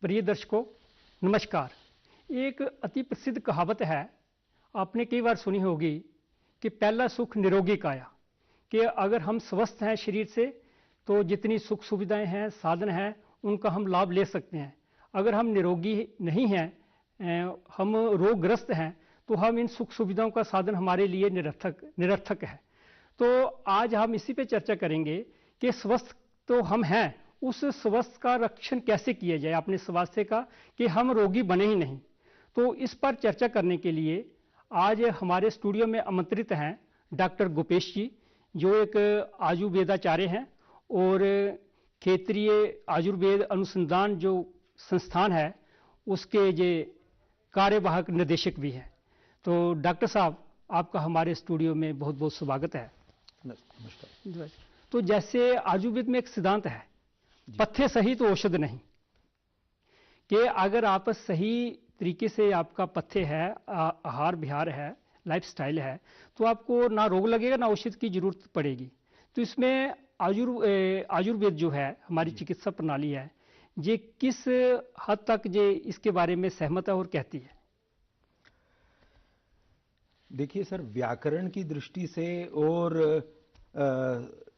प्रिय दर्शकों, नमस्कार। एक अति प्रसिद्ध कहावत है, आपने कई बार सुनी होगी कि पहला सुख निरोगी काया। कि अगर हम स्वस्थ हैं शरीर से तो जितनी सुख सुविधाएं हैं, साधन हैं, उनका हम लाभ ले सकते हैं। अगर हम निरोगी नहीं हैं, हम रोगग्रस्त हैं, तो हम इन सुख सुविधाओं का साधन हमारे लिए निरर्थक है। तो आज हम इसी पे चर्चा करेंगे कि स्वस्थ तो हम हैं, उस स्वास्थ्य का रक्षण कैसे किया जाए, अपने स्वास्थ्य का, कि हम रोगी बने ही नहीं। तो इस पर चर्चा करने के लिए आज हमारे स्टूडियो में आमंत्रित हैं डॉक्टर गोपेश जी, जो एक आयुर्वेदाचार्य हैं और क्षेत्रीय आयुर्वेद अनुसंधान जो संस्थान है उसके ये कार्यवाहक निदेशक भी हैं। तो डॉक्टर साहब, आपका हमारे स्टूडियो में बहुत बहुत स्वागत है। नमस्कार। तो जैसे आयुर्वेद में एक सिद्धांत है, पथ्य सही तो औषध नहीं, कि अगर आप सही तरीके से आपका पथ्य है, आहार विहार है, लाइफस्टाइल है, तो आपको ना रोग लगेगा ना औषध की जरूरत पड़ेगी। तो इसमें आयुर्वेद जो है, हमारी चिकित्सा प्रणाली है, ये किस हद तक ये इसके बारे में सहमत है और कहती है? देखिए सर, व्याकरण की दृष्टि से और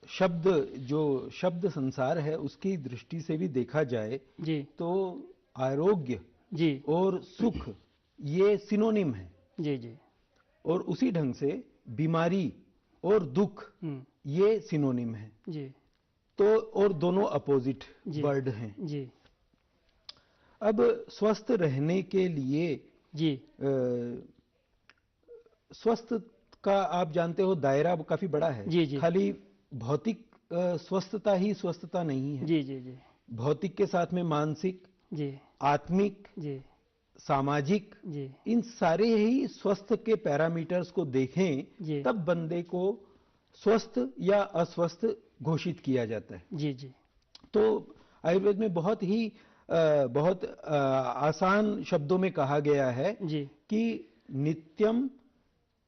शब्द संसार है उसकी दृष्टि से भी देखा जाए जी, तो आरोग्य जी और सुख ये सिनोनिम है। जी जी। और उसी ढंग से बीमारी और दुख ये सिनोनिम है जी। तो, और दोनों अपोजिट वर्ड हैं जी। अब स्वस्थ रहने के लिए जी, स्वस्थ का आप जानते हो दायरा काफी बड़ा है। जी जी। खाली भौतिक स्वस्थता ही स्वस्थता नहीं है। जी जी जी। भौतिक के साथ में मानसिक, जी आत्मिक, जी सामाजिक, जी इन सारे ही स्वस्थ के पैरामीटर्स को देखें जी तब बंदे को स्वस्थ या अस्वस्थ घोषित किया जाता है। जी जी। तो आयुर्वेद में बहुत आसान शब्दों में कहा गया है जी कि नित्यम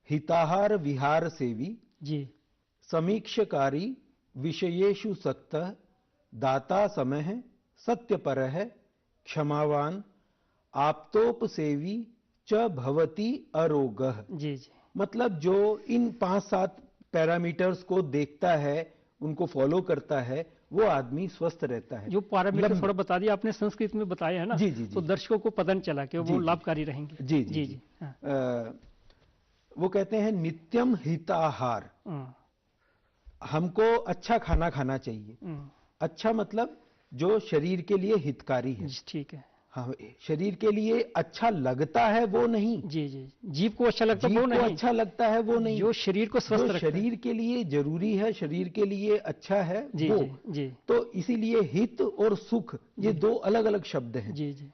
हिताहार विहार सेवी, जी समीक्षकारी, विषयेषु सक्तः, दाता समः, सत्यपरः, क्षमावान, आप्तोपसेवी च भवति अरोगः। जी जी। मतलब जो इन 5-7 पैरामीटर्स को देखता है, उनको फॉलो करता है, वो आदमी स्वस्थ रहता है। जो पैरामीटर थोड़ा बता दिया आपने, संस्कृत में बताया है ना। जी जी जी। तो दर्शकों को पता नहीं चला कि वो लाभकारी रहेंगे। जी जी जी। हाँ। वो कहते हैं नित्यम हिताहार, हमको अच्छा खाना खाना चाहिए। अच्छा मतलब जो शरीर के लिए हितकारी है। ठीक है। हाँ, शरीर के लिए अच्छा लगता है वो नहीं। जी जी। जीव को अच्छा लगता है वो नहीं, अच्छा लगता है वो नहीं, जो शरीर को स्वस्थ रखता है, शरीर के लिए जरूरी है, शरीर के लिए अच्छा है जी वो। जी जी। तो इसीलिए हित और सुख ये दो अलग अलग शब्द हैं। जी जी।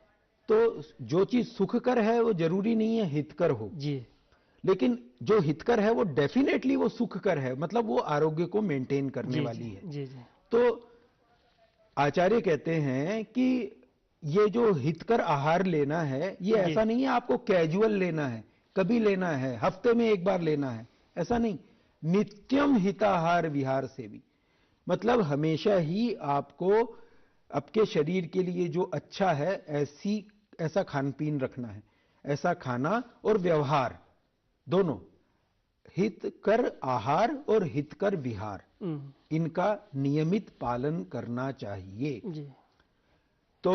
तो जो चीज सुखकर है वो जरूरी नहीं है हितकर हो जी, लेकिन जो हितकर है वो डेफिनेटली वो सुखकर है, मतलब वो आरोग्य को मेंटेन करने वाली है। जी जी। तो आचार्य कहते हैं कि ये जो हितकर आहार लेना है ये ऐसा नहीं है आपको कैजुअल लेना है, कभी लेना है, हफ्ते में एक बार लेना है, ऐसा नहीं। नित्यम हिताहार विहार सेवी, मतलब हमेशा ही आपको आपके शरीर के लिए जो अच्छा है ऐसा खान पीन रखना है, ऐसा खाना और व्यवहार दोनों, हितकर आहार और हितकर विहार, इनका नियमित पालन करना चाहिए। जी। तो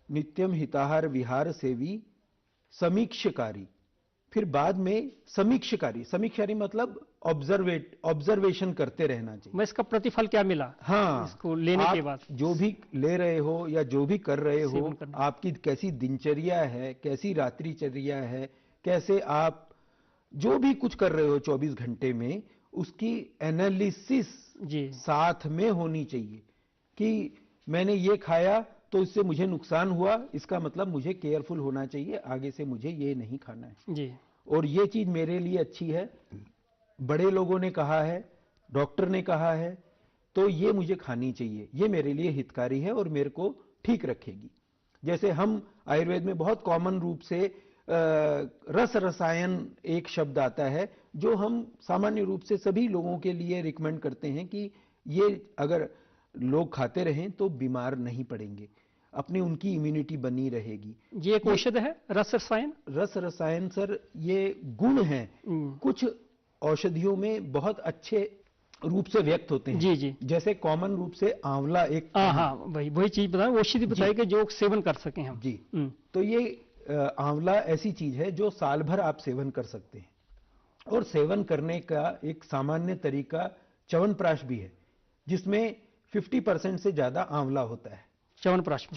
नित्यम हिताहार विहार सेवी, समीक्षकारी, फिर बाद में समीक्षकारी मतलब ऑब्जर्वेशन करते रहना चाहिए। मैं इसका प्रतिफल क्या मिला, हाँ, इसको लेने के बाद जो भी ले रहे हो या जो भी कर रहे हो, आपकी कैसी दिनचर्या है, कैसी रात्रिचर्या है, कैसे आप जो भी कुछ कर रहे हो 24 घंटे में, उसकी एनालिसिस साथ में होनी चाहिए कि मैंने ये खाया तो इससे मुझे नुकसान हुआ, इसका मतलब मुझे केयरफुल होना चाहिए, आगे से मुझे ये नहीं खाना है जी। और ये चीज मेरे लिए अच्छी है, बड़े लोगों ने कहा है, डॉक्टर ने कहा है, तो ये मुझे खानी चाहिए, ये मेरे लिए हितकारी है और मेरे को ठीक रखेगी। जैसे हम आयुर्वेद में बहुत कॉमन रूप से रस रसायन एक शब्द आता है जो हम सामान्य रूप से सभी लोगों के लिए रिकमेंड करते हैं कि ये अगर लोग खाते रहें तो बीमार नहीं पड़ेंगे। अपनी उनकी इम्यूनिटी बनी रहेगी। ये एक औषध है, रस रसायन? रस रसायन सर ये गुण हैं, कुछ औषधियों में बहुत अच्छे रूप से व्यक्त होते हैं। जी जी। जैसे कॉमन रूप से आंवला एक, हाँ वही चीज बताएं, औषधि बताई कि जो सेवन कर सकें हम। जी। तो ये आंवला ऐसी चीज है जो साल भर आप सेवन कर सकते हैं, और सेवन करने का एक सामान्य तरीका च्यवनप्राश भी है, जिसमें 50% से ज्यादा आंवला होता है। च्यवनप्राश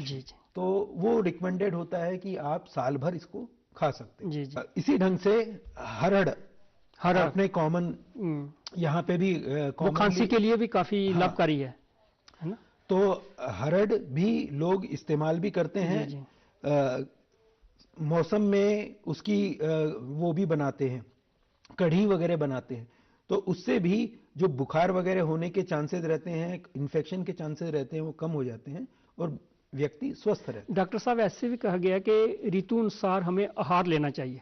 जी जी। तो वो रिकमेंडेड होता है कि आप साल भर इसको खा सकते हैं। जी जी। इसी ढंग से हरड़ अपने कॉमन यहाँ पे भी वो खांसी के लिए भी काफी लाभकारी है ना? तो हरड़ भी लोग इस्तेमाल भी करते हैं। जी जी। मौसम में उसकी वो भी बनाते हैं, कढ़ी वगैरह बनाते हैं, तो उससे भी जो बुखार वगैरह होने के चांसेस रहते हैं, इन्फेक्शन के चांसेस रहते हैं, वो कम हो जाते हैं और व्यक्ति स्वस्थ रहता है। डॉक्टर साहब ऐसे भी कहा गया कि ऋतु अनुसार हमें आहार लेना चाहिए,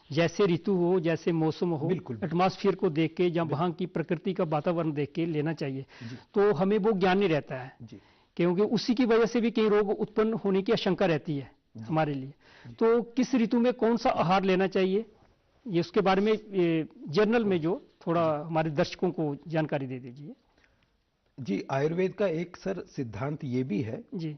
जैसे ऋतु हो, जैसे मौसम हो, एटमॉस्फेयर को देख के या वहाँ की प्रकृति का वातावरण देख के लेना चाहिए, तो हमें वो ज्ञान नहीं रहता है, क्योंकि उसी की वजह से भी कई रोग उत्पन्न होने की आशंका रहती है हमारे लिए। तो किस ऋतु में कौन सा आहार लेना चाहिए, ये उसके बारे में जर्नल में जो थोड़ा हमारे दर्शकों को जानकारी दे दीजिए। जी, आयुर्वेद का एक सर सिद्धांत ये भी है जी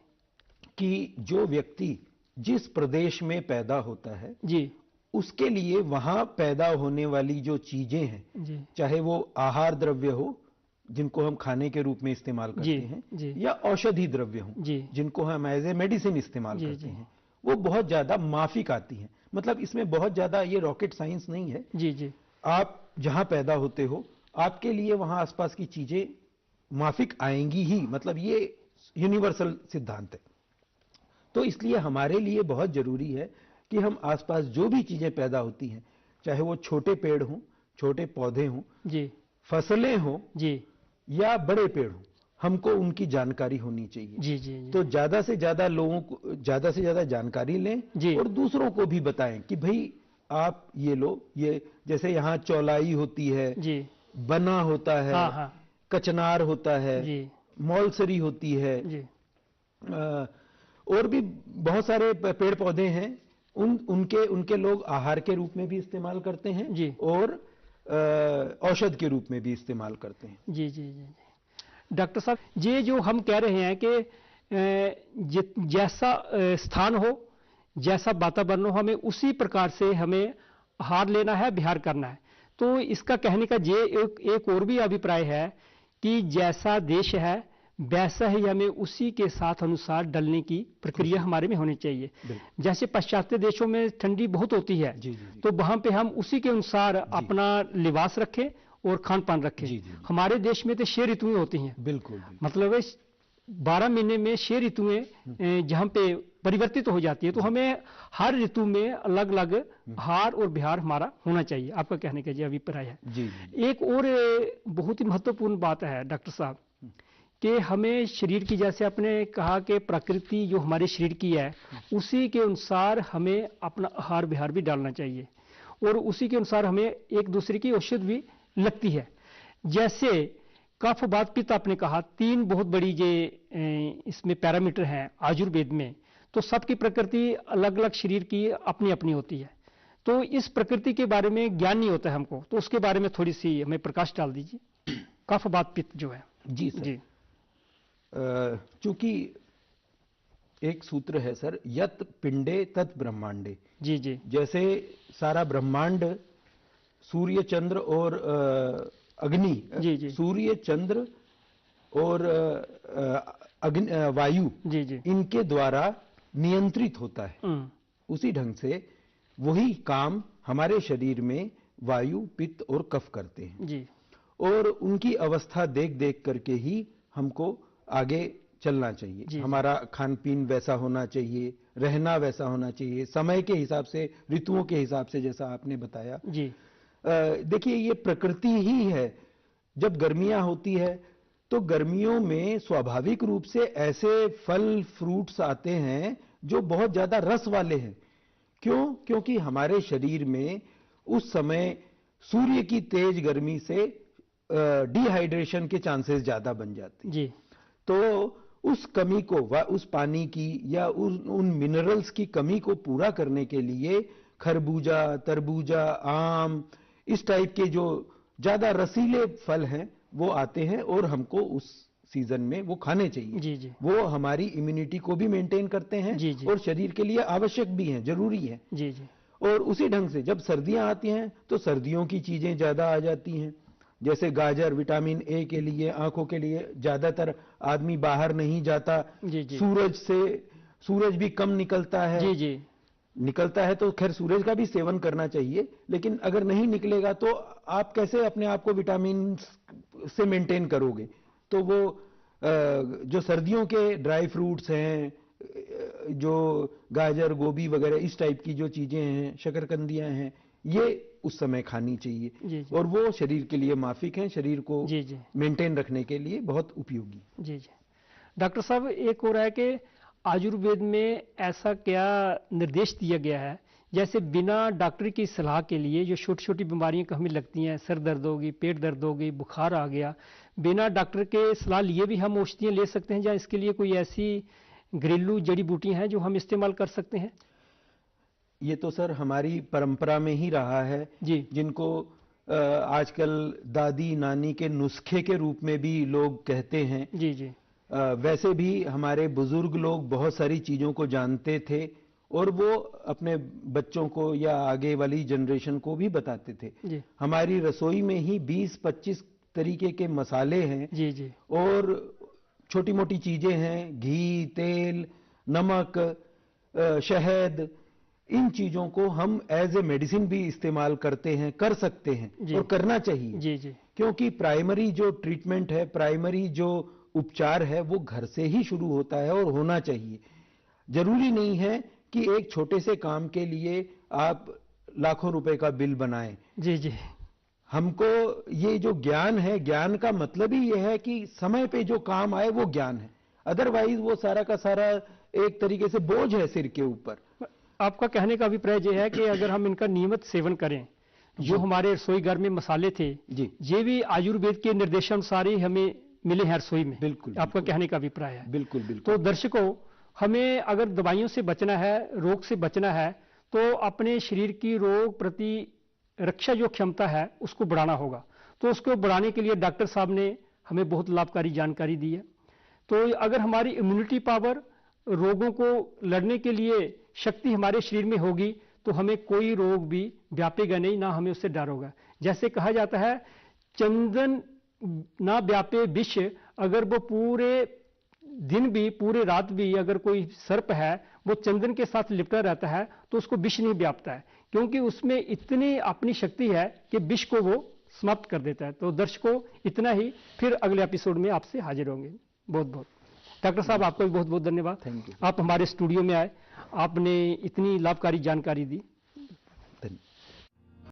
कि जो व्यक्ति जिस प्रदेश में पैदा होता है जी, उसके लिए वहां पैदा होने वाली जो चीजें हैं, चाहे वो आहार द्रव्य हो जिनको हम खाने के रूप में इस्तेमाल करते हैं, या औषधि द्रव्य हो जिनको हम एज ए मेडिसिन इस्तेमाल करते हैं, वो बहुत ज्यादा माफिक आती हैं। मतलब इसमें बहुत ज्यादा ये रॉकेट साइंस नहीं है। जी जी। आप जहां पैदा होते हो आपके लिए वहां आसपास की चीजें माफिक आएंगी ही, मतलब ये यूनिवर्सल सिद्धांत है। तो इसलिए हमारे लिए बहुत जरूरी है कि हम आसपास जो भी चीजें पैदा होती हैं, चाहे वो छोटे पेड़ हों, छोटे पौधे हों, फसलें हों, या बड़े पेड़ हों, हमको उनकी जानकारी होनी चाहिए। जी जी जी। तो ज्यादा से ज्यादा लोगों को ज्यादा से ज्यादा जानकारी लें और दूसरों को भी बताएं कि भाई आप ये लो, ये जैसे यहाँ चौलाई होती है, बना होता है, कचनार होता है, मौलसरी होती है, और भी बहुत सारे पेड़ पौधे हैं, उनके लोग आहार के रूप में भी इस्तेमाल करते हैं और औषध के रूप में भी इस्तेमाल करते हैं। जी जी जी। डॉक्टर साहब, ये जो हम कह रहे हैं कि जैसा स्थान हो, जैसा वातावरण हो, हमें उसी प्रकार से हमें आहार लेना है, विहार करना है। तो इसका कहने का ये एक और भी अभिप्राय है कि जैसा देश है वैसा ही हमें उसी के साथ अनुसार डलने की प्रक्रिया हमारे में होनी चाहिए। जैसे पाश्चात्य देशों में ठंडी बहुत होती है, तो वहां पे हम उसी के अनुसार अपना लिबास रखें और खान पान रखें। हमारे देश में तो 6 ऋतुएं होती हैं। बिल्कुल। मतलब 12 महीने में 6 ऋतुएं जहां पे परिवर्तित हो जाती है, तो हमें हर ऋतु में अलग अलग आहार और विहार हमारा होना चाहिए। आपका कहने का ये अभिप्राय है। एक और बहुत ही महत्वपूर्ण बात है डॉक्टर साहब कि हमें शरीर की, जैसे आपने कहा कि प्रकृति जो हमारे शरीर की है उसी के अनुसार हमें अपना आहार विहार भी डालना चाहिए, और उसी के अनुसार हमें एक दूसरे की औषध भी लगती है। जैसे कफ वात पित्त आपने कहा, 3 बहुत बड़ी जे इसमें पैरामीटर हैं आयुर्वेद में, तो सबकी प्रकृति अलग अलग शरीर की अपनी अपनी होती है। तो इस प्रकृति के बारे में ज्ञान नहीं होता है हमको, तो उसके बारे में थोड़ी सी हमें प्रकाश डाल दीजिए। कफ वात पित्त जो है। जी सर। जी, चूंकि एक सूत्र है सर, यत पिंडे तत् ब्रह्मांडे। जी जी। जैसे सारा ब्रह्मांड सूर्य चंद्र और अग्नि, सूर्य चंद्र और वायु, इनके द्वारा नियंत्रित होता है, उसी ढंग से वही काम हमारे शरीर में वायु, पित्त और कफ करते हैं। और उनकी अवस्था देख देख करके ही हमको आगे चलना चाहिए। हमारा खान पीन वैसा होना चाहिए, रहना वैसा होना चाहिए, समय के हिसाब से, ऋतुओं के हिसाब से, जैसा आपने बताया। देखिए, ये प्रकृति ही है। जब गर्मियां होती है तो गर्मियों में स्वाभाविक रूप से ऐसे फल फ्रूट्स आते हैं जो बहुत ज्यादा रस वाले हैं। क्यों? क्योंकि हमारे शरीर में उस समय सूर्य की तेज गर्मी से डिहाइड्रेशन के चांसेस ज्यादा बन जाते हैं। तो उस कमी को उस पानी की या उन मिनरल्स की कमी को पूरा करने के लिए खरबूजा, तरबूजा, आम, इस टाइप के जो ज्यादा रसीले फल हैं वो आते हैं और हमको उस सीजन में वो खाने चाहिए। जी जी। वो हमारी इम्यूनिटी को भी मेंटेन करते हैं जी जी। और शरीर के लिए आवश्यक भी हैं, जरूरी है। जी जी। और उसी ढंग से जब सर्दियां आती हैं तो सर्दियों की चीजें ज्यादा आ जाती हैं, जैसे गाजर विटामिन ए के लिए, आंखों के लिए। ज्यादातर आदमी बाहर नहीं जाता, जी जी। सूरज भी कम निकलता है। जी जी। निकलता है तो खैर सूरज का भी सेवन करना चाहिए, लेकिन अगर नहीं निकलेगा तो आप कैसे अपने आप को विटामिन से मेंटेन करोगे? तो वो जो सर्दियों के ड्राई फ्रूट्स हैं, जो गाजर, गोभी वगैरह इस टाइप की जो चीजें हैं, शकरकंदियां हैं, ये उस समय खानी चाहिए। जी जी। और वो शरीर के लिए माफिक हैं, शरीर को जी जी। मेंटेन रखने के लिए बहुत उपयोगी। जी जी। डॉक्टर साहब, एक हो रहा है कि आयुर्वेद में ऐसा क्या निर्देश दिया गया है, जैसे बिना डॉक्टर की सलाह के लिए जो छोटी छोटी बीमारियां हमें लगती हैं, सर दर्द होगी, पेट दर्द होगी, बुखार आ गया, बिना डॉक्टर के सलाह लिए भी हम औषधियां ले सकते हैं, या इसके लिए कोई ऐसी घरेलू जड़ी बूटियां हैं जो हम इस्तेमाल कर सकते हैं? ये तो सर हमारी परंपरा में ही रहा है जी। जिनको आजकल दादी नानी के नुस्खे के रूप में भी लोग कहते हैं। जी जी। वैसे भी हमारे बुजुर्ग लोग बहुत सारी चीजों को जानते थे और वो अपने बच्चों को या आगे वाली जनरेशन को भी बताते थे। जी हमारी रसोई में ही 20-25 तरीके के मसाले हैं। जी। जी और छोटी मोटी चीजें हैं, घी, तेल, नमक, शहद, इन चीजों को हम एज ए मेडिसिन भी इस्तेमाल करते हैं, कर सकते हैं और करना चाहिए। जी जी। क्योंकि प्राइमरी जो ट्रीटमेंट है, प्राइमरी जो उपचार है, वो घर से ही शुरू होता है और होना चाहिए। जरूरी नहीं है कि एक छोटे से काम के लिए आप लाखों रुपए का बिल बनाएं। जी जी। हमको ये जो ज्ञान है, ज्ञान का मतलब ही ये है कि समय पे जो काम आए वो ज्ञान है, अदरवाइज वो सारा का सारा एक तरीके से बोझ है सिर के ऊपर। आपका कहने का अभिप्राय यह है कि अगर हम इनका नियमित सेवन करें, जो हमारे रसोई घर में मसाले थे जी, ये भी आयुर्वेद के निर्देशानुसार ही हमें मिले हैं रसोई में। बिल्कुल, आपका कहने का अभिप्राय है। बिल्कुल बिल्कुल। तो दर्शकों, हमें अगर दवाइयों से बचना है, रोग से बचना है, तो अपने शरीर की रोग प्रति रक्षा जो क्षमता है उसको बढ़ाना होगा। तो उसको बढ़ाने के लिए डॉक्टर साहब ने हमें बहुत लाभकारी जानकारी दी है। तो अगर हमारी इम्यूनिटी पावर, रोगों को लड़ने के लिए शक्ति हमारे शरीर में होगी, तो हमें कोई रोग भी व्यापेगा नहीं, ना हमें उससे डर होगा। जैसे कहा जाता है, चंदन ना व्यापे विष, अगर वो पूरे दिन भी पूरे रात भी अगर कोई सर्प है वो चंदन के साथ लिपटा रहता है तो उसको विष नहीं व्यापता है, क्योंकि उसमें इतनी अपनी शक्ति है कि विष को वो समाप्त कर देता है। तो दर्शकों, इतना ही, फिर अगले एपिसोड में आपसे हाजिर होंगे। बहुत बहुत डॉक्टर साहब, आपका भी बहुत बहुत धन्यवाद। Thank you. आप हमारे स्टूडियो में आए, आपने इतनी लाभकारी जानकारी दी।